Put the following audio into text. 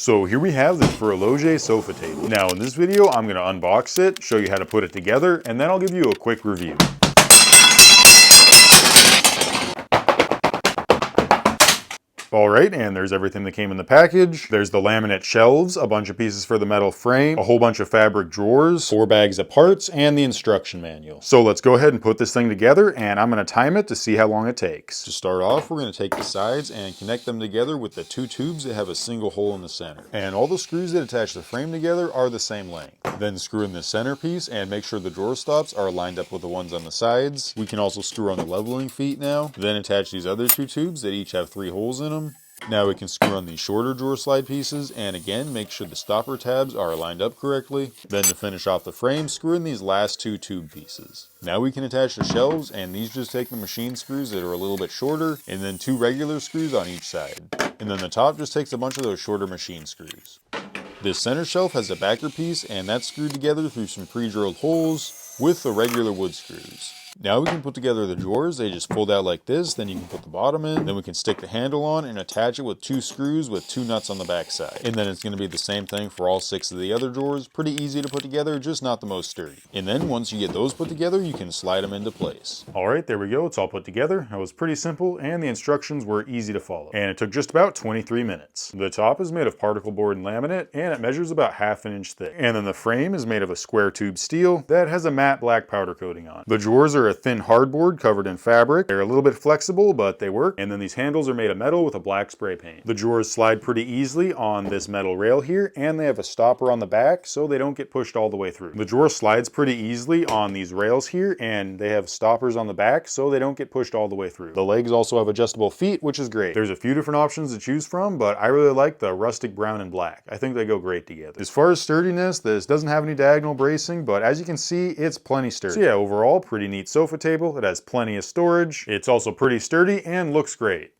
So here we have this Furologee sofa table. Now in this video, I'm going to unbox it, show you how to put it together, and then I'll give you a quick review. Alright, and there's everything that came in the package. There's the laminate shelves, a bunch of pieces for the metal frame, a whole bunch of fabric drawers, 4 bags of parts, and the instruction manual. So let's go ahead and put this thing together, and I'm going to time it to see how long it takes. To start off, we're going to take the sides and connect them together with the 2 tubes that have a single hole in the center. And all the screws that attach the frame together are the same length. Then screw in the center piece and make sure the drawer stops are lined up with the ones on the sides. We can also screw on the leveling feet now. Then attach these other 2 tubes that each have 3 holes in them. Now we can screw on these shorter drawer slide pieces, and again make sure the stopper tabs are lined up correctly. Then to finish off the frame, screw in these last 2 tube pieces. Now we can attach the shelves, and these just take the machine screws that are a little bit shorter, and then 2 regular screws on each side. And then the top just takes a bunch of those shorter machine screws. This center shelf has a backer piece, and that's screwed together through some pre-drilled holes with the regular wood screws. Now we can put together the drawers. They just fold out like this, then you can put the bottom in, then we can stick the handle on and attach it with 2 screws with 2 nuts on the back side. And then it's going to be the same thing for all 6 of the other drawers. Pretty easy to put together, just not the most sturdy. And then once you get those put together, you can slide them into place. Alright, there we go, it's all put together. It was pretty simple, and the instructions were easy to follow. And it took just about 23 minutes. The top is made of particle board and laminate, and it measures about ½ an inch thick. And then the frame is made of a square tube steel that has a matte black powder coating on. The drawers are a thin hardboard covered in fabric. They're a little bit flexible, but they work. And then these handles are made of metal with a black spray paint. The drawers slide pretty easily on this metal rail here, and they have a stopper on the back so they don't get pushed all the way through. The drawer slides pretty easily on these rails here, and they have stoppers on the back so they don't get pushed all the way through. The legs also have adjustable feet, which is great. There's a few different options to choose from, but I really like the rustic brown and black. I think they go great together. As far as sturdiness, this doesn't have any diagonal bracing, but as you can see, it's plenty sturdy. So yeah, overall, pretty neat sofa table. It has plenty of storage. It's also pretty sturdy and looks great.